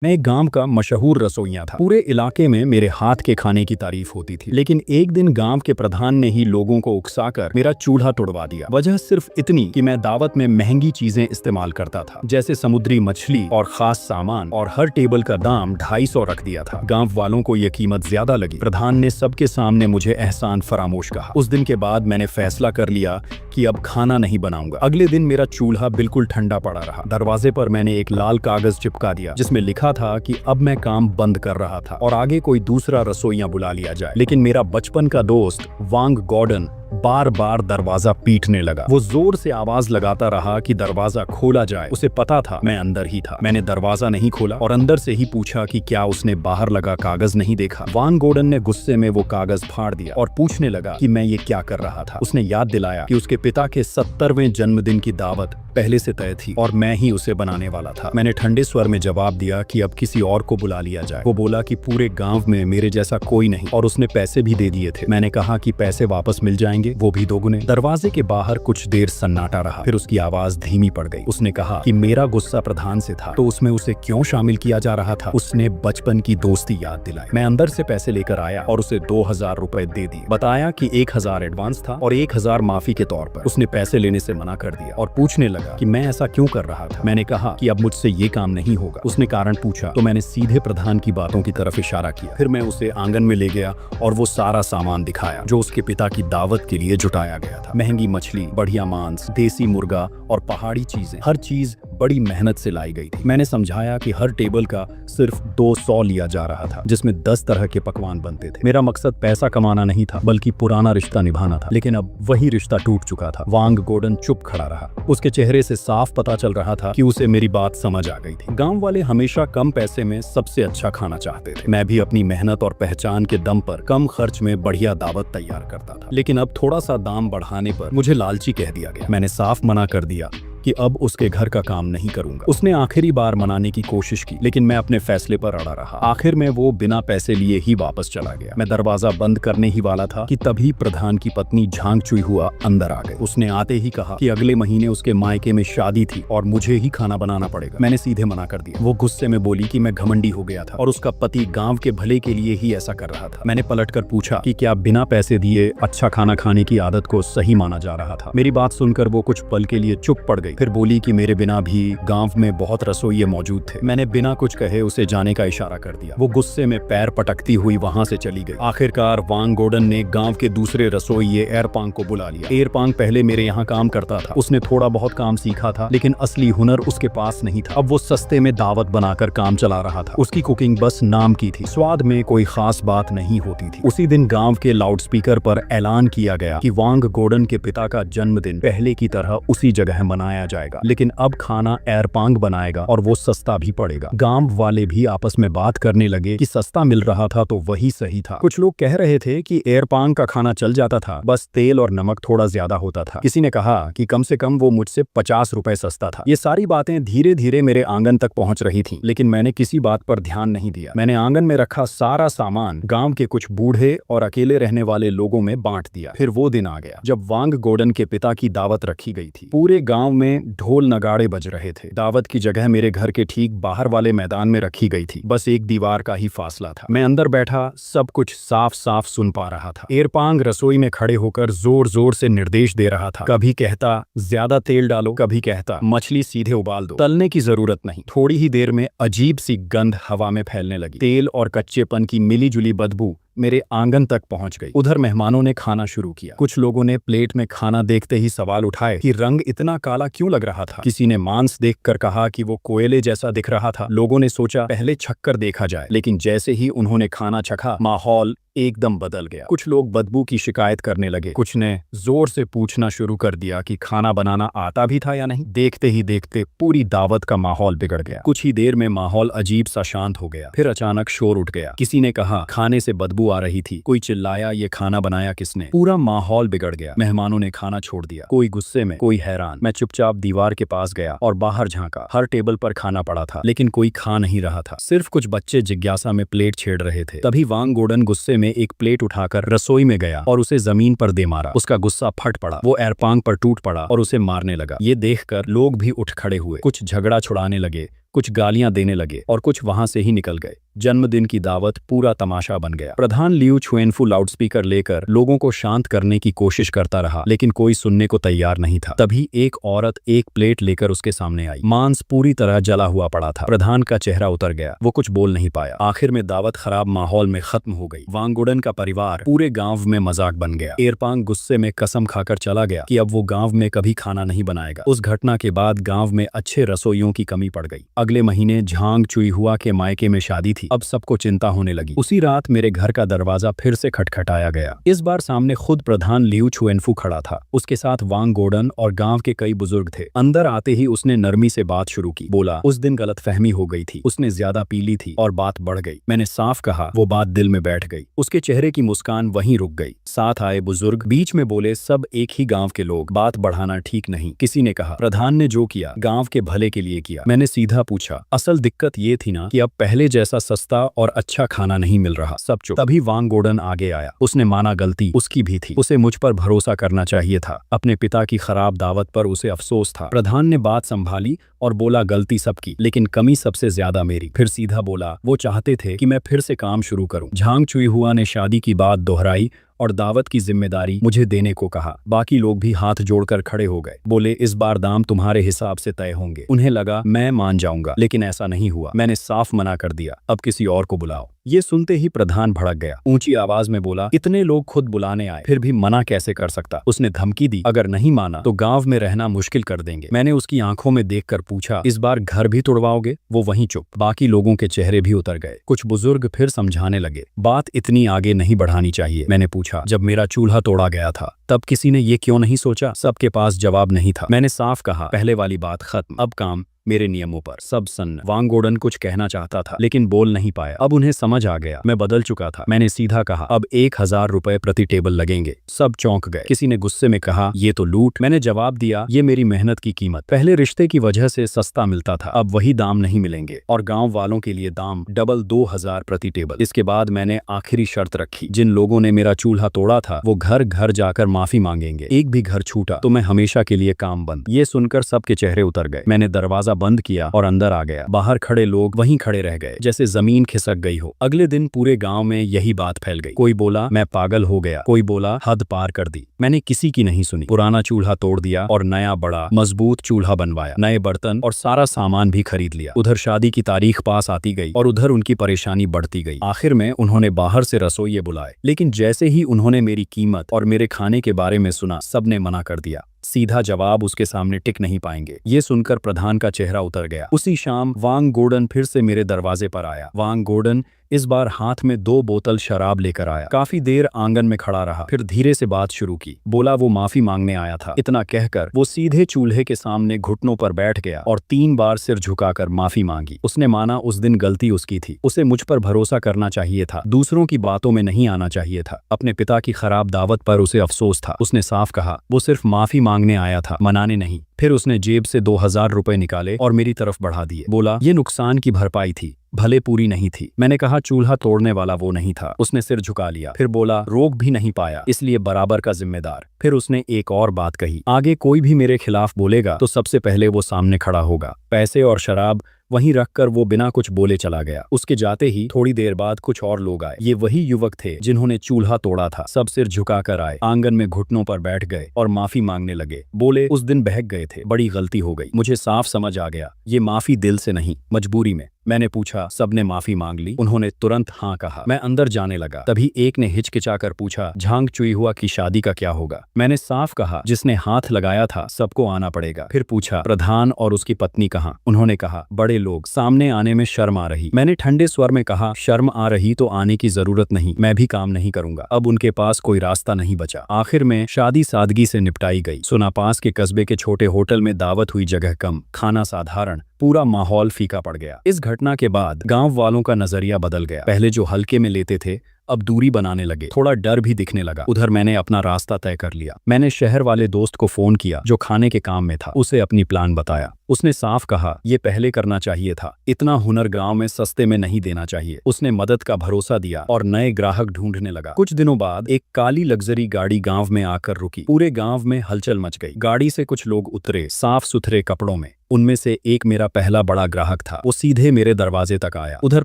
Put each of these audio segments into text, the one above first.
मैं एक गांव का मशहूर रसोइया था। पूरे इलाके में मेरे हाथ के खाने की तारीफ होती थी। लेकिन एक दिन गांव के प्रधान ने ही लोगों को उकसाकर मेरा चूल्हा तुड़वा दिया। वजह सिर्फ इतनी कि मैं दावत में महंगी चीजें इस्तेमाल करता था, जैसे समुद्री मछली और खास सामान, और हर टेबल का दाम 250 रख दिया था। गाँव वालों को ये कीमत ज्यादा लगी। प्रधान ने सबके सामने मुझे एहसान फरामोश कहा। उस दिन के बाद मैंने फैसला कर लिया कि अब खाना नहीं बनाऊंगा। अगले दिन मेरा चूल्हा बिल्कुल ठंडा पड़ा रहा। दरवाजे पर मैंने एक लाल कागज चिपका दिया जिसमें लिखा था कि अब मैं काम बंद कर रहा था और आगे कोई दूसरा रसोइया बुला लिया जाए। लेकिन मेरा बचपन का दोस्त वांग गॉर्डन बार बार दरवाजा पीटने लगा। वो जोर से आवाज लगाता रहा कि दरवाजा खोला जाए। उसे पता था मैं अंदर ही था। मैंने दरवाजा नहीं खोला और अंदर से ही पूछा कि क्या उसने बाहर लगा कागज नहीं देखा। वांग गॉर्डन ने गुस्से में वो कागज फाड़ दिया और पूछने लगा कि मैं ये क्या कर रहा था। उसने याद दिलाया कि उसके पिता के 70वें जन्मदिन की दावत पहले से तय थी और मैं ही उसे बनाने वाला था। मैंने ठंडे स्वर में जवाब दिया कि अब किसी और को बुला लिया जाए। वो बोला कि पूरे गांव में मेरे जैसा कोई नहीं, और उसने पैसे भी दे दिए थे। मैंने कहा कि पैसे वापस मिल जाएंगे, वो भी दोगुने। दरवाजे के बाहर कुछ देर सन्नाटा रहा, फिर उसकी आवाज धीमी पड़ गई। उसने कहा कि मेरा गुस्सा प्रधान से था तो उसमें उसे क्यों शामिल किया जा रहा था। उसने बचपन की दोस्ती याद दिलाई। मैं अंदर से पैसे लेकर आया और उसे 2000 रुपए दे दिए। बताया कि 1000 एडवांस था और 1000 माफी के तौर पर। उसने पैसे लेने से मना कर दिया और पूछने लगा कि मैं ऐसा क्यों कर रहा था। मैंने कहा कि अब मुझसे ये काम नहीं होगा। उसने कारण पूछा तो मैंने सीधे प्रधान की बातों की तरफ इशारा किया। फिर मैं उसे आंगन में ले गया और वो सारा सामान दिखाया जो उसके पिता की दावत के लिए जुटाया गया था। महंगी मछली, बढ़िया मांस, देसी मुर्गा और पहाड़ी चीजें, हर चीज बड़ी मेहनत से लाई गई थी। मैंने समझाया कि हर टेबल का सिर्फ 200 लिया जा रहा था, जिसमें 10 तरह के पकवान बनते थे। मेरा मकसद पैसा कमाना नहीं था, बल्कि पुराना रिश्ता निभाना था। लेकिन अब वही रिश्ता टूट चुका था। वांग गॉर्डन चुप खड़ा रहा। उसके चेहरे से साफ पता चल रहा था कि उसे मेरी बात समझ आ गई थी। गांव वाले हमेशा कम पैसे में सबसे अच्छा खाना चाहते थे। मैं भी अपनी मेहनत और पहचान के दम पर कम खर्च में बढ़िया दावत तैयार करता था। लेकिन अब थोड़ा सा दाम बढ़ाने पर मुझे लालची कह दिया गया। मैंने साफ मना कर दिया कि अब उसके घर का काम नहीं करूंगा। उसने आखिरी बार मनाने की कोशिश की, लेकिन मैं अपने फैसले पर अड़ा रहा। आखिर में वो बिना पैसे लिए ही वापस चला गया। मैं दरवाजा बंद करने ही वाला था कि तभी प्रधान की पत्नी झांक चुई हुआ अंदर आ गई। उसने आते ही कहा कि अगले महीने उसके मायके में शादी थी और मुझे ही खाना बनाना पड़ेगा। मैंने सीधे मना कर दिया। वो गुस्से में बोली कि मैं घमंडी हो गया था और उसका पति गाँव के भले के लिए ही ऐसा कर रहा था। मैंने पलट कर पूछा कि क्या बिना पैसे दिए अच्छा खाना खाने की आदत को सही माना जा रहा था। मेरी बात सुनकर वो कुछ पल के लिए चुप पड़ गई। फिर बोली कि मेरे बिना भी गांव में बहुत रसोइये मौजूद थे। मैंने बिना कुछ कहे उसे जाने का इशारा कर दिया। वो गुस्से में पैर पटकती हुई वहां से चली गई। आखिरकार वांग गॉर्डन ने गांव के दूसरे रसोइये एरपांग को बुला लिया। एरपांग पहले मेरे यहाँ काम करता था। उसने थोड़ा बहुत काम सीखा था, लेकिन असली हुनर उसके पास नहीं था। अब वो सस्ते में दावत बनाकर काम चला रहा था। उसकी कुकिंग बस नाम की थी, स्वाद में कोई खास बात नहीं होती थी। उसी दिन गांव के लाउडस्पीकर पर ऐलान किया गया कि वांग गॉर्डन के पिता का जन्मदिन पहले की तरह उसी जगह मनाया जाएगा, लेकिन अब खाना एरपांग बनाएगा और वो सस्ता भी पड़ेगा। गांव वाले भी आपस में बात करने लगे कि सस्ता मिल रहा था तो वही सही था। कुछ लोग कह रहे थे कि एरपांग का खाना चल जाता था, बस तेल और नमक थोड़ा ज्यादा होता था। किसी ने कहा कि कम से कम वो मुझसे 50 रुपए सस्ता था। ये सारी बातें धीरे धीरे मेरे आंगन तक पहुंच रही थी, लेकिन मैंने किसी बात पर ध्यान नहीं दिया। मैंने आंगन में रखा सारा सामान गांव के कुछ बूढ़े और अकेले रहने वाले लोगों में बांट दिया। फिर वो दिन आ गया जब वांग गॉर्डन के पिता की दावत रखी गई थी। पूरे गाँव में ढोल नगाड़े बज रहे थे। दावत की जगह मेरे घर के ठीक बाहर वाले मैदान में रखी गई थी। बस एक दीवार का ही फासला था। मैं अंदर बैठा सब कुछ साफ साफ सुन पा रहा था। एरपांग रसोई में खड़े होकर जोर जोर से निर्देश दे रहा था। कभी कहता ज्यादा तेल डालो, कभी कहता मछली सीधे उबाल दो, तलने की जरूरत नहीं। थोड़ी ही देर में अजीब सी गंध हवा में फैलने लगी। तेल और कच्चेपन की मिली जुली बदबू मेरे आंगन तक पहुंच गई। उधर मेहमानों ने खाना शुरू किया। कुछ लोगों ने प्लेट में खाना देखते ही सवाल उठाए कि रंग इतना काला क्यों लग रहा था। किसी ने मांस देखकर कहा कि वो कोयले जैसा दिख रहा था। लोगों ने सोचा पहले छक्कर देखा जाए, लेकिन जैसे ही उन्होंने खाना चखा माहौल एकदम बदल गया। कुछ लोग बदबू की शिकायत करने लगे। कुछ ने जोर से पूछना शुरू कर दिया कि खाना बनाना आता भी था या नहीं। देखते ही देखते पूरी दावत का माहौल बिगड़ गया। कुछ ही देर में माहौल अजीब सा शांत हो गया। फिर अचानक शोर उठ गया। किसी ने कहा खाने से बदबू आ रही थी। कोई चिल्लाया ये खाना बनाया किसने। पूरा माहौल बिगड़ गया। मेहमानों ने खाना छोड़ दिया, कोई गुस्से में, कोई हैरान। मैं चुपचाप दीवार के पास गया और बाहर झांका। हर टेबल पर खाना पड़ा था, लेकिन कोई खा नहीं रहा था। सिर्फ कुछ बच्चे जिज्ञासा में प्लेट छेड़ रहे थे। तभी वांग गॉर्डन गुस्से में एक प्लेट उठाकर रसोई में गया और उसे जमीन पर दे मारा। उसका गुस्सा फट पड़ा। वो एरपांग पर टूट पड़ा और उसे मारने लगा। ये देखकर लोग भी उठ खड़े हुए। कुछ झगड़ा छुड़ाने लगे, कुछ गालियां देने लगे और कुछ वहां से ही निकल गए। जन्मदिन की दावत पूरा तमाशा बन गया। प्रधान लियू छुएनफू लाउडस्पीकर लेकर लोगों को शांत करने की कोशिश करता रहा, लेकिन कोई सुनने को तैयार नहीं था। तभी एक औरत एक प्लेट लेकर उसके सामने आई। मांस पूरी तरह जला हुआ पड़ा था। प्रधान का चेहरा उतर गया, वो कुछ बोल नहीं पाया। आखिर में दावत खराब माहौल में खत्म हो गई। वांगगुडन का परिवार पूरे गांव में मजाक बन गया। एरपांग गुस्से में कसम खाकर चला गया कि अब वो गांव में कभी खाना नहीं बनाएगा। उस घटना के बाद गांव में अच्छे रसोइयों की कमी पड़ गई। अगले महीने झांग चुईहुआ के मायके में शादी थी। अब सबको चिंता होने लगी। उसी रात मेरे घर का दरवाजा फिर से खटखटाया गया। इस बार सामने खुद प्रधान लियू छुएनफू खड़ा था। उसके साथ वांगगोडन और गांव के कई बुजुर्ग थे। अंदर आते ही उसने नरमी से बात शुरू की। बोला, उस दिन गलतफहमी हो गई थी, उसने ज्यादा पी ली थी और बात बढ़ गई। मैंने साफ कहा, वो बात दिल में बैठ गई। उसके चेहरे की मुस्कान वहीं रुक गई। साथ आए बुजुर्ग बीच में बोले, सब एक ही गांव के लोग, बात बढ़ाना ठीक नहीं। किसी ने कहा, प्रधान ने जो किया गांव के भले के लिए किया। मैंने सीधा पूछा, असल दिक्कत ये थी ना कि अब पहले जैसा सस्ता और अच्छा खाना नहीं मिल रहा। सब चुप। तभी वांगगोडन आगे आया। उसने माना गलती उसकी भी थी। उसे मुझ पर भरोसा करना चाहिए था। अपने पिता की खराब दावत पर उसे अफसोस था। प्रधान ने बात संभाली और बोला, गलती सबकी, लेकिन कमी सबसे ज्यादा मेरी। फिर सीधा बोला, वो चाहते थे कि मैं फिर से काम शुरू करूं। झांग चुईहुआ ने शादी की बात दोहराई और दावत की जिम्मेदारी मुझे देने को कहा। बाकी लोग भी हाथ जोड़कर खड़े हो गए। बोले, इस बार दाम तुम्हारे हिसाब से तय होंगे। उन्हें लगा मैं मान जाऊंगा, लेकिन ऐसा नहीं हुआ। मैंने साफ मना कर दिया, अब किसी और को बुलाओ। ये सुनते ही प्रधान भड़क गया। ऊंची आवाज में बोला, इतने लोग खुद बुलाने आए, फिर भी मना कैसे कर सकता। उसने धमकी दी, अगर नहीं माना तो गांव में रहना मुश्किल कर देंगे। मैंने उसकी आंखों में देखकर पूछा, इस बार घर भी तुड़वाओगे? वो वहीं चुप। बाकी लोगों के चेहरे भी उतर गए। कुछ बुजुर्ग फिर समझाने लगे, बात इतनी आगे नहीं बढ़ानी चाहिए। मैंने पूछा, जब मेरा चूल्हा तोड़ा गया था तब किसी ने ये क्यों नहीं सोचा? सबके पास जवाब नहीं था। मैंने साफ कहा, पहले वाली बात खत्म, अब काम मेरे नियमों पर। सब सन्न। वांगगोडन कुछ कहना चाहता था लेकिन बोल नहीं पाया। अब उन्हें समझ आ गया मैं बदल चुका था। मैंने सीधा कहा, अब 1000 रुपए प्रति टेबल लगेंगे। सब चौंक गए। किसी ने गुस्से में कहा, ये तो लूट। मैंने जवाब दिया, ये मेरी मेहनत की कीमत। पहले रिश्ते की वजह से सस्ता मिलता था, अब वही दाम नहीं मिलेंगे और गाँव वालों के लिए दाम डबल, 2000 प्रति टेबल। इसके बाद मैंने आखिरी शर्त रखी, जिन लोगों ने मेरा चूल्हा तोड़ा था वो घर घर जाकर माफी मांगेंगे। एक भी घर छूटा तो मैं हमेशा के लिए काम बंद। ये सुनकर सबके चेहरे उतर गए। मैंने दरवाजा बंद किया और अंदर आ गया। बाहर खड़े लोग वहीं खड़े रह गए जैसे जमीन खिसक गई हो। अगले दिन पूरे गांव में यही बात फैल गई। कोई बोला मैं पागल हो गया, कोई बोला हद पार कर दी। मैंने किसी की नहीं सुनी। पुराना चूल्हा तोड़ दिया और नया बड़ा मजबूत चूल्हा बनवाया। नए बर्तन और सारा सामान भी खरीद लिया। उधर शादी की तारीख पास आती गई और उधर उनकी परेशानी बढ़ती गई। आखिर में उन्होंने बाहर से रसोइये बुलाए, लेकिन जैसे ही उन्होंने मेरी कीमत और मेरे खाने के बारे में सुना, सबने मना कर दिया। सीधा जवाब उसके सामने टिक नहीं पाएंगे। ये सुनकर प्रधान का चेहरा उतर गया। उसी शाम वांगगोडन फिर से मेरे दरवाजे पर आया। वांगगोडन इस बार हाथ में 2 बोतल शराब लेकर आया। काफी देर आंगन में खड़ा रहा, फिर धीरे से बात शुरू की। बोला वो माफी मांगने आया था। इतना कहकर वो सीधे चूल्हे के सामने घुटनों पर बैठ गया और 3 बार सिर झुकाकर माफी मांगी। उसने माना उस दिन गलती उसकी थी। उसे मुझ पर भरोसा करना चाहिए था, दूसरों की बातों में नहीं आना चाहिए था। अपने पिता की खराब दावत पर उसे अफसोस था। उसने साफ कहा, वो सिर्फ माफी मांगने आया था, मनाने नहीं। फिर उसने जेब से 2000 रुपए निकाले और मेरी तरफ बढ़ा दिए। बोला ये नुकसान की भरपाई थी, भले पूरी नहीं थी। मैंने कहा चूल्हा तोड़ने वाला वो नहीं था। उसने सिर झुका लिया। फिर बोला रोक भी नहीं पाया, इसलिए बराबर का जिम्मेदार। फिर उसने एक और बात कही, आगे कोई भी मेरे खिलाफ बोलेगा तो सबसे पहले वो सामने खड़ा होगा। पैसे और शराब वहीं रखकर वो बिना कुछ बोले चला गया। उसके जाते ही थोड़ी देर बाद कुछ और लोग आए। ये वही युवक थे जिन्होंने चूल्हा तोड़ा था। सब सिर झुकाकर आए, आंगन में घुटनों पर बैठ गए और माफी मांगने लगे। बोले उस दिन बहक गए थे, बड़ी गलती हो गई। मुझे साफ समझ आ गया, ये माफी दिल से नहीं, मजबूरी में। मैंने पूछा, सबने माफी मांग ली? उन्होंने तुरंत हाँ कहा। मैं अंदर जाने लगा, तभी एक ने हिचकिचाकर पूछा, झांग चुईहुआ की शादी का क्या होगा? मैंने साफ कहा, जिसने हाथ लगाया था सबको आना पड़ेगा। फिर पूछा, प्रधान और उसकी पत्नी कहाँ? उन्होंने कहा, बड़े लोग, सामने आने में शर्म आ रही। मैंने ठंडे स्वर में कहा, शर्म आ रही तो आने की जरूरत नहीं, मैं भी काम नहीं करूंगा। अब उनके पास कोई रास्ता नहीं बचा। आखिर में शादी सादगी से निपटाई गई। सुना पास के कस्बे के छोटे होटल में दावत हुई, जगह कम, खाना साधारण, पूरा माहौल फीका पड़ गया। इस घटना के बाद गांव वालों का नजरिया बदल गया। पहले जो हल्के में लेते थे अब दूरी बनाने लगे, थोड़ा डर भी दिखने लगा। उधर मैंने अपना रास्ता तय कर लिया। मैंने शहर वाले दोस्त को फोन किया जो खाने के काम में था, उसे अपनी प्लान बताया। उसने साफ कहा, ये पहले करना चाहिए था, इतना हुनर गांव में सस्ते में नहीं देना चाहिए। उसने मदद का भरोसा दिया और नए ग्राहक ढूंढने लगा। कुछ दिनों बाद एक काली लग्जरी गाड़ी गांव में आकर रुकी। पूरे गांव में हलचल मच गई। गाड़ी से कुछ लोग उतरे, साफ सुथरे कपड़ों में, उनमें से एक मेरा पहला बड़ा ग्राहक था। वो सीधे मेरे दरवाजे तक आया। उधर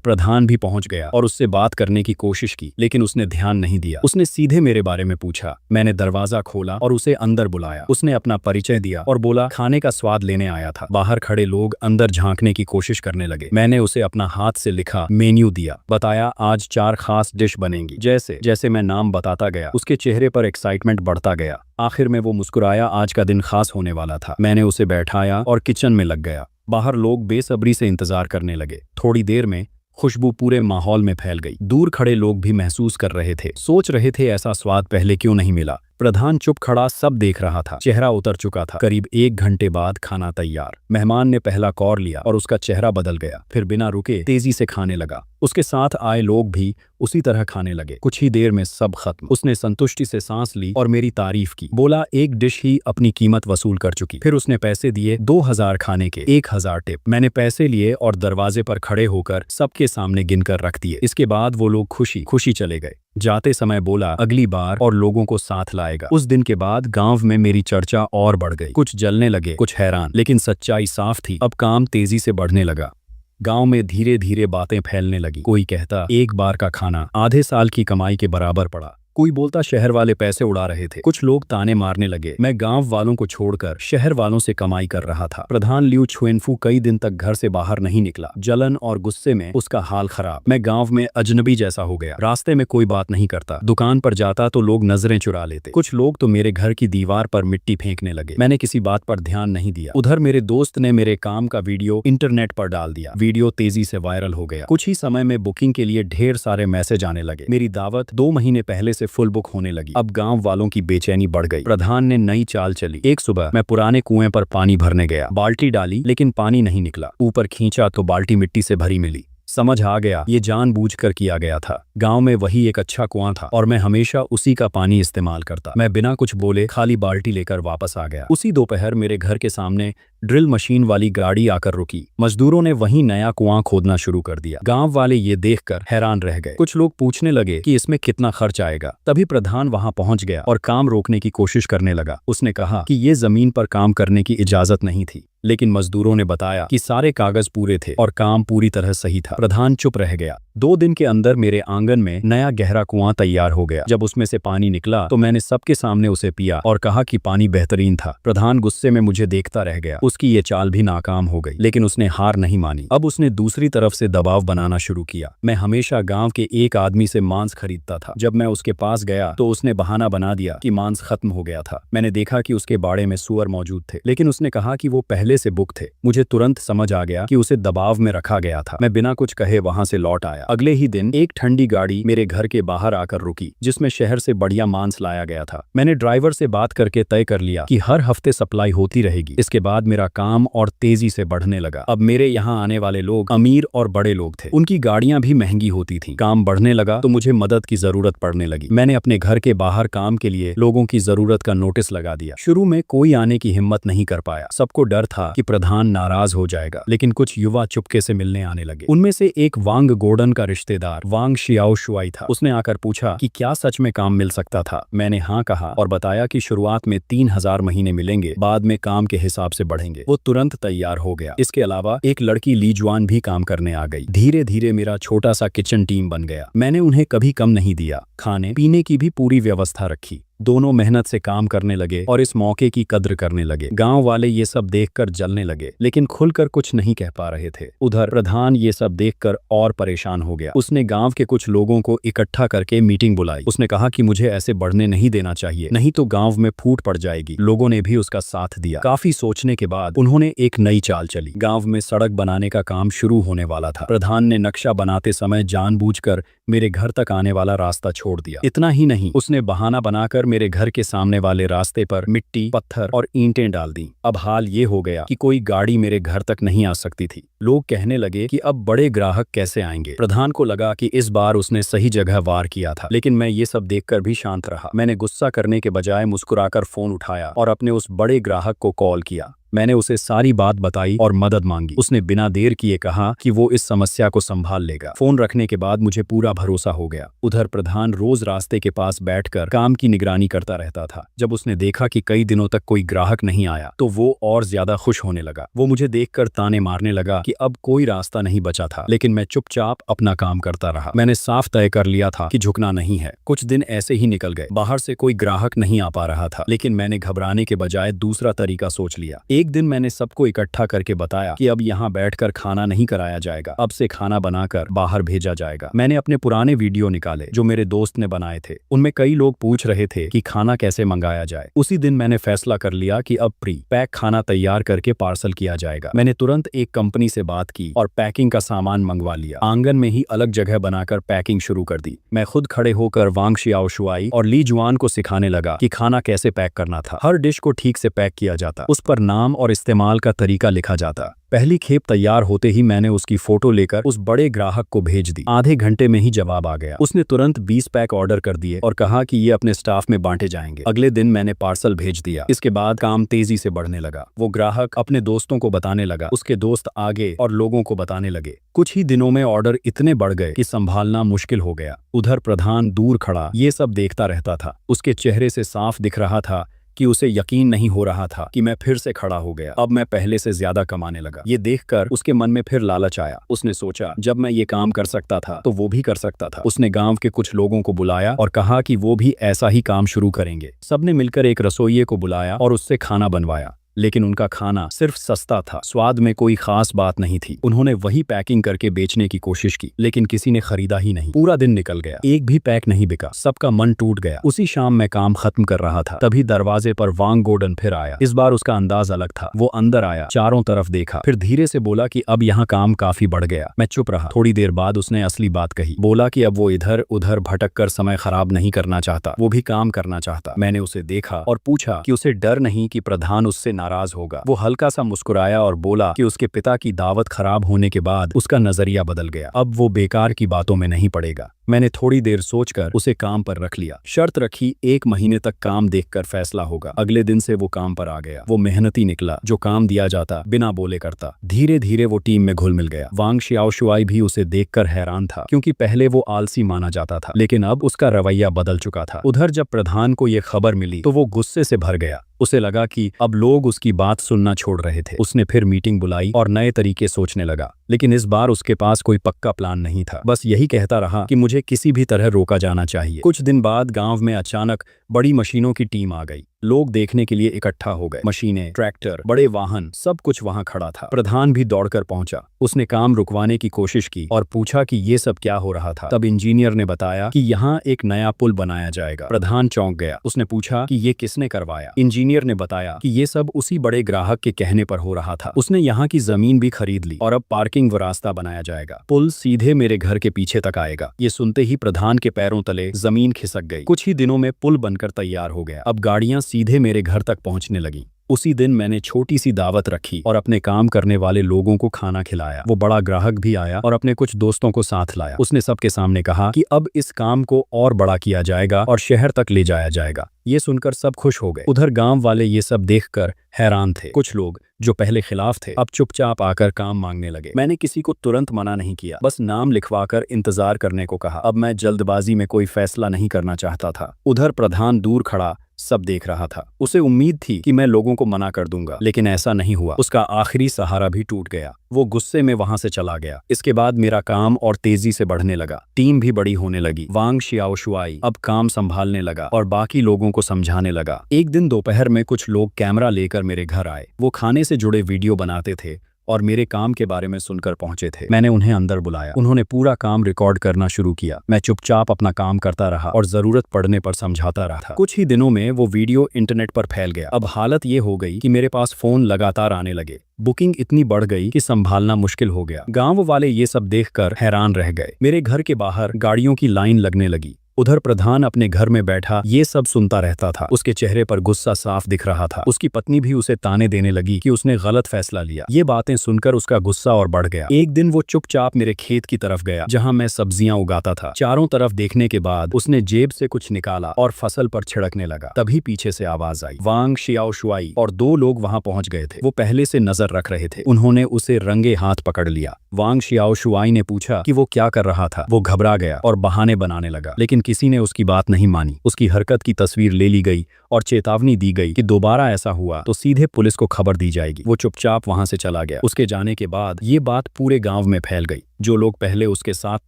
प्रधान भी पहुंच गया और उससे बात करने की कोशिश की, लेकिन उसने ध्यान नहीं दिया। उसने सीधे मेरे बारे में पूछा। मैंने दरवाजा खोला और उसे अंदर बुलाया। उसने अपना परिचय दिया और बोला खाने का स्वाद लेने आया था। बाहर खड़े लोग अंदर झांकने की कोशिश करने लगे। मैंने उसे अपना हाथ से लिखा मेन्यू दिया, बताया आज 4 खास डिश बनेंगी। जैसे जैसे मैं नाम बताता गया, उसके चेहरे पर एक्साइटमेंट बढ़ता गया। आखिर में वो मुस्कुराया। आज का दिन खास होने वाला था। मैंने उसे बैठाया और किचन में लग गया। बाहर लोग बेसब्री से इंतजार करने लगे। थोड़ी देर में खुशबू पूरे माहौल में फैल गई। दूर खड़े लोग भी महसूस कर रहे थे, सोच रहे थे ऐसा स्वाद पहले क्यों नहीं मिला। प्रधान चुप खड़ा सब देख रहा था। चेहरा उतर चुका था। करीब 1 घंटे बाद खाना तैयार। मेहमान ने पहला कौर लिया और उसका चेहरा बदल गया। फिर बिना रुके तेजी से खाने लगा। उसके साथ आए लोग भी उसी तरह खाने लगे। कुछ ही देर में सब खत्म। उसने संतुष्टि से सांस ली और मेरी तारीफ की। बोला एक डिश ही अपनी कीमत वसूल कर चुकी। फिर उसने पैसे दिए, 2000 खाने के, 1000 टिप। मैंने पैसे लिए और दरवाजे पर खड़े होकर सबके सामने गिनकर रख दिए। इसके बाद वो लोग खुशी खुशी चले गए। जाते समय बोला अगली बार और लोगों को साथ लाएगा। उस दिन के बाद गांव में मेरी चर्चा और बढ़ गई। कुछ जलने लगे, कुछ हैरान, लेकिन सच्चाई साफ थी। अब काम तेजी से बढ़ने लगा। गांव में धीरे धीरे बातें फैलने लगी। कोई कहता एक बार का खाना आधे साल की कमाई के बराबर पड़ा। कोई बोलता शहर वाले पैसे उड़ा रहे थे। कुछ लोग ताने मारने लगे। मैं गांव वालों को छोड़कर शहर वालों से कमाई कर रहा था। प्रधान लियू छुएनफू कई दिन तक घर से बाहर नहीं निकला। जलन और गुस्से में उसका हाल खराब। मैं गांव में अजनबी जैसा हो गया। रास्ते में कोई बात नहीं करता। दुकान पर जाता तो लोग नजरें चुरा लेते। कुछ लोग तो मेरे घर की दीवार पर मिट्टी फेंकने लगे। मैंने किसी बात पर ध्यान नहीं दिया। उधर मेरे दोस्त ने मेरे काम का वीडियो इंटरनेट पर डाल दिया। वीडियो तेजी से वायरल हो गया। कुछ ही समय में बुकिंग के लिए ढेर सारे मैसेज आने लगे। मेरी दावत 2 महीने पहले से फुल बुक होने लगी। अब गांव वालों की बेचैनी बढ़ गई। प्रधान ने नई चाल चली। एक सुबह मैं पुराने कुएं पर पानी भरने गया। बाल्टी डाली लेकिन पानी नहीं निकला। ऊपर खींचा तो बाल्टी मिट्टी से भरी मिली। समझ आ गया ये जानबूझकर किया गया था। गांव में वही एक अच्छा कुआं था और मैं हमेशा उसी का पानी इस्तेमाल करता। मैं बिना कुछ बोले खाली बाल्टी लेकर वापस आ गया। उसी दोपहर मेरे घर के सामने ड्रिल मशीन वाली गाड़ी आकर रुकी। मजदूरों ने वहीं नया कुआं खोदना शुरू कर दिया। गांव वाले ये देखकर हैरान रह गए। कुछ लोग पूछने लगे कि इसमें कितना खर्च आएगा। तभी प्रधान वहां पहुंच गया और काम रोकने की कोशिश करने लगा। उसने कहा कि ये जमीन पर काम करने की इजाजत नहीं थी, लेकिन मजदूरों ने बताया कि सारे कागज पूरे थे और काम पूरी तरह सही था। प्रधान चुप रह गया। 2 दिन के अंदर मेरे आंगन में नया गहरा कुआं तैयार हो गया। जब उसमें से पानी निकला तो मैंने सबके सामने उसे पिया और कहा कि पानी बेहतरीन था। प्रधान गुस्से में मुझे देखता रह गया। उसकी ये चाल भी नाकाम हो गई, लेकिन उसने हार नहीं मानी। अब उसने दूसरी तरफ से दबाव बनाना शुरू किया। मैं हमेशा गांव के एक आदमी से मांस खरीदता था। जब मैं उसके पास गया तो उसने बहाना बना दिया कि मांस खत्म हो गया था। मैंने देखा कि उसके बाड़े में सूअर मौजूद थे, लेकिन उसने कहा कि वो पहले से बुक थे। मुझे तुरंत समझ आ गया कि उसे दबाव में रखा गया था। मैं बिना कुछ कहे वहां से लौट आया। अगले ही दिन एक ठंडी गाड़ी मेरे घर के बाहर आकर रुकी, जिसमें शहर से बढ़िया मांस लाया गया था। मैंने ड्राइवर से बात करके तय कर लिया कि हर हफ्ते सप्लाई होती रहेगी। इसके बाद मेरा काम और तेजी से बढ़ने लगा। अब मेरे यहाँ आने वाले लोग अमीर और बड़े लोग थे। उनकी गाड़ियां भी महंगी होती थीं। काम बढ़ने लगा तो मुझे मदद की जरूरत पड़ने लगी। मैंने अपने घर के बाहर काम के लिए लोगों की जरूरत का नोटिस लगा दिया। शुरू में कोई आने की हिम्मत नहीं कर पाया। सबको डर था कि प्रधान नाराज हो जाएगा, लेकिन कुछ युवा चुपके से मिलने आने लगे। उनमें से एक वांग गोर्डन का रिश्तेदार वांग शियाओ शुआई था। उसने आकर पूछा कि क्या सच में काम मिल सकता था। मैंने हाँ कहा और बताया कि शुरुआत में 3000 महीने मिलेंगे, बाद में काम के हिसाब से बढ़ेंगे। वो तुरंत तैयार हो गया। इसके अलावा एक लड़की ली जुआन भी काम करने आ गई। धीरे धीरे मेरा छोटा सा किचन टीम बन गया। मैंने उन्हें कभी कम नहीं दिया। खाने पीने की भी पूरी व्यवस्था रखी। दोनों मेहनत से काम करने लगे और इस मौके की कद्र करने लगे। गांव वाले ये सब देखकर जलने लगे, लेकिन खुलकर कुछ नहीं कह पा रहे थे। उधर प्रधान ये सब देखकर और परेशान हो गया। उसने गांव के कुछ लोगों को इकट्ठा करके मीटिंग बुलाई। उसने कहा कि मुझे ऐसे बढ़ने नहीं देना चाहिए, नहीं तो गांव में फूट पड़ जाएगी। लोगों ने भी उसका साथ दिया। काफी सोचने के बाद उन्होंने एक नई चाल चली। गांव में सड़क बनाने का काम शुरू होने वाला था। प्रधान ने नक्शा बनाते समय जानबूझकर मेरे घर तक आने वाला रास्ता छोड़ दिया। इतना ही नहीं, उसने बहाना बनाकर मेरे घर के सामने वाले रास्ते पर मिट्टी, पत्थर और ईंटें डाल दी। अब हाल ये हो गया कि कोई गाड़ी मेरे घर तक नहीं आ सकती थी। लोग कहने लगे कि अब बड़े ग्राहक कैसे आएंगे। प्रधान को लगा कि इस बार उसने सही जगह वार किया था, लेकिन मैं ये सब देखकर भी शांत रहा। मैंने गुस्सा करने के बजाय मुस्कुराकर फोन उठाया और अपने उस बड़े ग्राहक को कॉल किया। मैंने उसे सारी बात बताई और मदद मांगी। उसने बिना देर किए कहा कि वो इस समस्या को संभाल लेगा। फोन रखने के बाद मुझे पूरा भरोसा हो गया। उधर प्रधान रोज रास्ते के पास बैठकर काम की निगरानी करता रहता था। जब उसने देखा कि कई दिनों तक कोई ग्राहक नहीं आया तो वो और ज्यादा खुश होने लगा। वो मुझे देखकर ताने मारने लगा कि अब कोई रास्ता नहीं बचा था, लेकिन मैं चुपचाप अपना काम करता रहा। मैंने साफ तय कर लिया था कि झुकना नहीं है। कुछ दिन ऐसे ही निकल गए। बाहर से कोई ग्राहक नहीं आ पा रहा था, लेकिन मैंने घबराने के बजाय दूसरा तरीका सोच लिया। एक दिन मैंने सबको इकट्ठा करके बताया कि अब यहाँ बैठकर खाना नहीं कराया जाएगा, अब से खाना बनाकर बाहर भेजा जाएगा। मैंने अपने पुराने वीडियो निकाले जो मेरे दोस्त ने बनाए थे। उनमें कई लोग पूछ रहे थे कि खाना कैसे मंगाया जाए। उसी दिन मैंने फैसला कर लिया कि अब प्री पैक खाना तैयार करके पार्सल किया जाएगा। मैंने तुरंत एक कंपनी से बात की और पैकिंग का सामान मंगवा लिया। आंगन में ही अलग जगह बनाकर पैकिंग शुरू कर दी। मैं खुद खड़े होकर वांग शियाओशुआई और ली जुआन को सिखाने लगा कि खाना कैसे पैक करना था। हर डिश को ठीक से पैक किया जाता, उस पर नाम और इस्तेमाल का तरीका लिखा जाता। पहली खेप तैयार होते ही मैंने उसकी फोटो लेकर उस बड़े ग्राहक को भेज दी। आधे घंटे में ही जवाब आ गया। उसने तुरंत 20 पैक ऑर्डर कर दिए और कहा कि ये अपने स्टाफ में बांटे जाएंगे। अगले दिन मैंने पार्सल भेज दिया। इसके बाद काम तेजी से बढ़ने लगा। वो ग्राहक अपने दोस्तों को बताने लगा, उसके दोस्त आगे और लोगों को बताने लगे। कुछ ही दिनों में ऑर्डर इतने बढ़ गए कि संभालना मुश्किल हो गया। उधर प्रधान दूर खड़ा ये सब देखता रहता था। उसके चेहरे से साफ दिख रहा था कि उसे यकीन नहीं हो रहा था कि मैं फिर से खड़ा हो गया। अब मैं पहले से ज्यादा कमाने लगा। ये देखकर उसके मन में फिर लालच आया। उसने सोचा जब मैं ये काम कर सकता था तो वो भी कर सकता था। उसने गांव के कुछ लोगों को बुलाया और कहा कि वो भी ऐसा ही काम शुरू करेंगे। सबने मिलकर एक रसोइये को बुलाया और उससे खाना बनवाया। लेकिन उनका खाना सिर्फ सस्ता था, स्वाद में कोई खास बात नहीं थी। उन्होंने वही पैकिंग करके बेचने की कोशिश की, लेकिन किसी ने खरीदा ही नहीं। पूरा दिन निकल गया, एक भी पैक नहीं बिका। सबका मन टूट गया। उसी शाम मैं काम खत्म कर रहा था, तभी दरवाजे पर वांग गोडन फिर आया। इस बार उसका अंदाज अलग था। वो अंदर आया, चारों तरफ देखा, फिर धीरे से बोला कि अब यहाँ काम काफी बढ़ गया। मैं चुप रहा। थोड़ी देर बाद उसने असली बात कही। बोला कि अब वो इधर उधर भटक कर समय खराब नहीं करना चाहता, वो भी काम करना चाहता। मैंने उसे देखा और पूछा कि उसे डर नहीं कि प्रधान उससे नाराज होगा। वो हल्का सा मुस्कुराया और बोला कि उसके पिता की दावत खराब होने के बाद उसका नजरिया बदल गया। अब वो बेकार की बातों में नहीं पड़ेगा। मैंने थोड़ी देर सोचकर उसे काम पर रख लिया। शर्त रखी 1 महीने तक काम देखकर फैसला होगा। अगले दिन से वो काम पर आ गया। वो मेहनती निकला, जो काम दिया जाता बिना बोले करता। धीरे धीरे वो टीम में घुल मिल गया। वांग शियाओशुआई भी उसे देखकर हैरान था, क्योंकि पहले वो आलसी माना जाता था, लेकिन अब उसका रवैया बदल चुका था। उधर जब प्रधान को ये खबर मिली तो वो गुस्से से भर गया। उसे लगा कि अब लोग उसकी बात सुनना छोड़ रहे थे। उसने फिर मीटिंग बुलाई और नए तरीके सोचने लगा, लेकिन इस बार उसके पास कोई पक्का प्लान नहीं था। बस यही कहता रहा कि मुझे किसी भी तरह रोका जाना चाहिए। कुछ दिन बाद गांव में अचानक बड़ी मशीनों की टीम आ गई। लोग देखने के लिए इकट्ठा हो गए। मशीनें, ट्रैक्टर, बड़े वाहन, सब कुछ वहां खड़ा था। प्रधान भी दौड़कर पहुंचा। उसने काम रुकवाने की कोशिश की और पूछा कि ये सब क्या हो रहा था। तब इंजीनियर ने बताया कि यहाँ एक नया पुल बनाया जाएगा। प्रधान चौंक गया। उसने पूछा कि ये किसने करवाया। इंजीनियर ने बताया कि ये सब उसी बड़े ग्राहक के कहने पर हो रहा था। उसने यहाँ की जमीन भी खरीद ली और अब पार्किंग व रास्ता बनाया जाएगा। पुल सीधे मेरे घर के पीछे तक आएगा। ये सुनते ही प्रधान के पैरों तले जमीन खिसक गई। कुछ ही दिनों में पुल बनकर तैयार हो गया। अब गाड़ियां सीधे मेरे घर तक पहुंचने लगी। उसी दिन मैंने छोटी सी दावत रखी और अपने काम करने वाले लोगों को खाना खिलाया। वो बड़ा ग्राहक भी आया और अपने कुछ दोस्तों को साथ लाया। उसने सबके सामने कहा कि अब इस काम को और बड़ा किया जाएगा और शहर तक ले जाया जाएगा। ये सुनकर सब खुश हो गए। उधर गांव वाले ये सब देखकर हैरान थे। कुछ लोग जो पहले खिलाफ थे अब चुपचाप आकर काम मांगने लगे। मैंने किसी को तुरंत मना नहीं किया, बस नाम लिखवाकर इंतजार करने को कहा। अब मैं जल्दबाजी में कोई फैसला नहीं करना चाहता था। उधर प्रधान दूर खड़ा सब देख रहा था। उसे उम्मीद थी कि मैं लोगों को मना कर दूंगा, लेकिन ऐसा नहीं हुआ। उसका आखिरी सहारा भी टूट गया। वो गुस्से में वहां से चला गया। इसके बाद मेरा काम और तेजी से बढ़ने लगा। टीम भी बड़ी होने लगी। वांग शियाओशुआई अब काम संभालने लगा और बाकी लोगों को समझाने लगा। एक दिन दोपहर में कुछ लोग कैमरा लेकर मेरे घर आए। वो खाने से जुड़े वीडियो बनाते थे और मेरे काम के बारे में सुनकर पहुंचे थे। मैंने उन्हें अंदर बुलाया। उन्होंने पूरा काम रिकॉर्ड करना शुरू किया। मैं चुपचाप अपना काम करता रहा और जरूरत पड़ने पर समझाता रहा। कुछ ही दिनों में वो वीडियो इंटरनेट पर फैल गया। अब हालत ये हो गई कि मेरे पास फोन लगातार आने लगे। बुकिंग इतनी बढ़ गई कि संभालना मुश्किल हो गया। गांव वाले ये सब देखकर हैरान रह गए। मेरे घर के बाहर गाड़ियों की लाइन लगने लगी। उधर प्रधान अपने घर में बैठा ये सब सुनता रहता था। उसके चेहरे पर गुस्सा साफ दिख रहा था। उसकी पत्नी भी उसे ताने देने लगी कि उसने गलत फैसला लिया। ये बातें सुनकर उसका गुस्सा और बढ़ गया। एक दिन वो चुपचाप मेरे खेत की तरफ गया जहां मैं सब्जियां उगाता था। चारों तरफ देखने के बाद उसने जेब से कुछ निकाला और फसल पर छिड़कने लगा। तभी पीछे से आवाज आई। वांग शियाओशुआई और दो लोग वहां पहुंच गए थे। वो पहले से नजर रख रहे थे। उन्होंने उसे रंगे हाथ पकड़ लिया। वांग शियाओशुआई ने पूछा कि वो क्या कर रहा था। वो घबरा गया और बहाने बनाने लगा, लेकिन किसी ने उसकी बात नहीं मानी। उसकी हरकत की तस्वीर ले ली गई और चेतावनी दी गई कि दोबारा ऐसा हुआ तो सीधे पुलिस को खबर दी जाएगी। वो चुपचाप वहां से चला गया। उसके जाने के बाद ये बात पूरे गांव में फैल गई। जो लोग पहले उसके साथ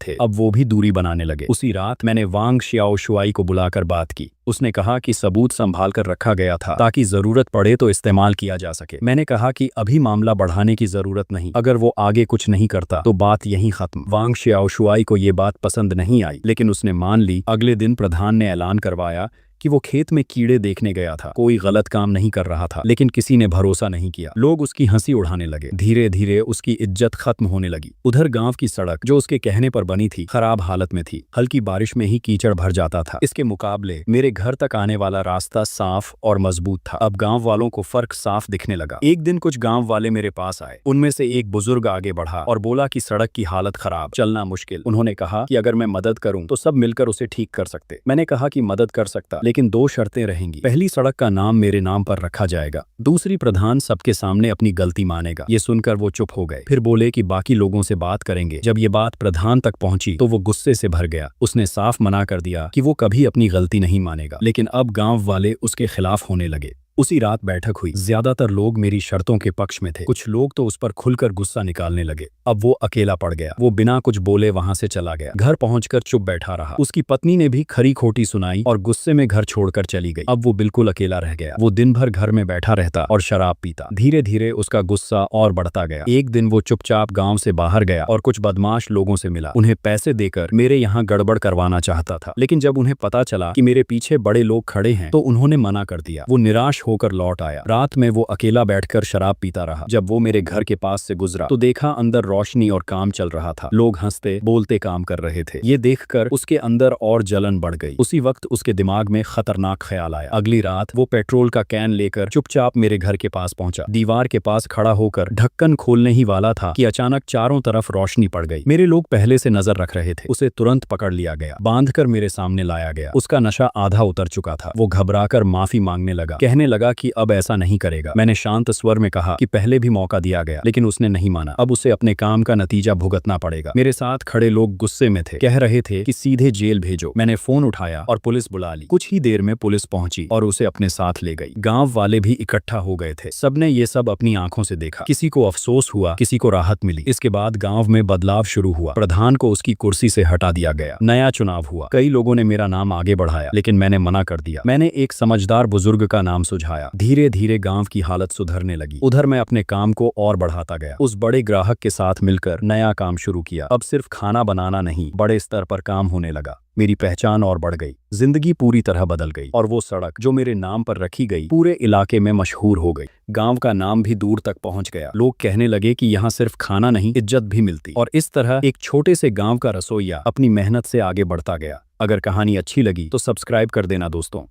थे अब वो भी दूरी बनाने लगे। उसी रात मैंने वांग शियाओशुआई को बुलाकर बात की। उसने कहा कि सबूत संभाल कर रखा गया था ताकि जरूरत पड़े तो इस्तेमाल किया जा सके। मैंने कहा कि अभी मामला बढ़ाने की जरूरत नहीं, अगर वो आगे कुछ नहीं करता तो बात यहीं खत्म। वांग शियाओशुआई को ये बात पसंद नहीं आई, लेकिन उसने मान ली। अगले दिन प्रधान ने ऐलान करवाया कि वो खेत में कीड़े देखने गया था। कोई गलत काम नहीं कर रहा था, लेकिन किसी ने भरोसा नहीं किया। लोग उसकी हंसी उड़ाने लगे। धीरे धीरे उसकी इज्जत खत्म होने लगी। उधर गांव की सड़क जो उसके कहने पर बनी थी खराब हालत में थी। हल्की बारिश में ही कीचड़ भर जाता था। इसके मुकाबले मेरे घर तक आने वाला रास्ता साफ और मजबूत था। अब गांव वालों को फर्क साफ दिखने लगा। एक दिन कुछ गांव वाले मेरे पास आए। उनमें से एक बुजुर्ग आगे बढ़ा और बोला कि सड़क की हालत खराब, चलना मुश्किल। उन्होंने कहा कि अगर मैं मदद करूं तो सब मिलकर उसे ठीक कर सकते। मैंने कहा कि मदद कर सकता, लेकिन दो शर्तें रहेंगी। पहली, सड़क का नाम मेरे नाम पर रखा जाएगा। दूसरी, प्रधान सबके सामने अपनी गलती मानेगा। ये सुनकर वो चुप हो गए। फिर बोले कि बाकी लोगों से बात करेंगे। जब ये बात प्रधान तक पहुंची तो वो गुस्से से भर गया। उसने साफ मना कर दिया कि वो कभी अपनी गलती नहीं मानेगा। लेकिन अब गांव वाले उसके खिलाफ होने लगे। उसी रात बैठक हुई। ज्यादातर लोग मेरी शर्तों के पक्ष में थे। कुछ लोग तो उस पर खुलकर गुस्सा निकालने लगे। अब वो अकेला पड़ गया। वो बिना कुछ बोले वहां से चला गया। घर पहुंचकर चुप बैठा रहा। उसकी पत्नी ने भी खरी खोटी सुनाई और गुस्से में घर छोड़कर चली गई। अब वो बिल्कुल अकेला रह गया। वो दिन भर घर में बैठा रहता और शराब पीता। धीरे धीरे उसका गुस्सा और बढ़ता गया। एक दिन वो चुपचाप गांव से बाहर गया और कुछ बदमाश लोगों से मिला। उन्हें पैसे देकर मेरे यहाँ गड़बड़ करवाना चाहता था, लेकिन जब उन्हें पता चला कि मेरे पीछे बड़े लोग खड़े हैं तो उन्होंने मना कर दिया। वो निराश होकर लौट आया। रात में वो अकेला बैठकर शराब पीता रहा। जब वो मेरे घर के पास से गुजरा तो देखा अंदर रोशनी और काम चल रहा था। लोग हंसते बोलते काम कर रहे थे। ये देखकर उसके अंदर और जलन बढ़ गई। उसी वक्त उसके दिमाग में खतरनाक ख्याल आया। अगली रात वो पेट्रोल का कैन लेकर चुपचाप मेरे घर के पास पहुंचा। दीवार के पास खड़ा होकर ढक्कन खोलने ही वाला था कि अचानक चारों तरफ रोशनी पड़ गई। मेरे लोग पहले से नजर रख रहे थे। उसे तुरंत पकड़ लिया गया, बांधकर मेरे सामने लाया गया। उसका नशा आधा उतर चुका था। वो घबराकर माफी मांगने लगा, कहने लगा कि अब ऐसा नहीं करेगा। मैंने शांत स्वर में कहा कि पहले भी मौका दिया गया, लेकिन उसने नहीं माना। अब उसे अपने काम का नतीजा भुगतना पड़ेगा। मेरे साथ खड़े लोग गुस्से में थे, कह रहे थे कि सीधे जेल भेजो। मैंने फोन उठाया और पुलिस बुला ली। कुछ ही देर में पुलिस पहुंची और उसे अपने साथ ले गई। गांव वाले भी इकट्ठा हो गए थे। सबने ये सब अपनी आंखों से देखा। किसी को अफसोस हुआ, किसी को राहत मिली। इसके बाद गांव में बदलाव शुरू हुआ। प्रधान को उसकी कुर्सी से हटा दिया गया। नया चुनाव हुआ। कई लोगों ने मेरा नाम आगे बढ़ाया, लेकिन मैंने मना कर दिया। मैंने एक समझदार बुजुर्ग का नाम सुझाया। धीरे धीरे गांव की हालत सुधरने लगी। उधर मैं अपने काम को और बढ़ाता गया। उस बड़े ग्राहक के साथ मिलकर नया काम शुरू किया। अब सिर्फ खाना बनाना नहीं, बड़े स्तर पर काम होने लगा। मेरी पहचान और बढ़ गई। जिंदगी पूरी तरह बदल गई और वो सड़क जो मेरे नाम पर रखी गई पूरे इलाके में मशहूर हो गई। गांव का नाम भी दूर तक पहुंच गया। लोग कहने लगे कि यहाँ सिर्फ खाना नहीं, इज्जत भी मिलती। और इस तरह एक छोटे से गांव का रसोइया अपनी मेहनत से आगे बढ़ता गया। अगर कहानी अच्छी लगी तो सब्सक्राइब कर देना दोस्तों।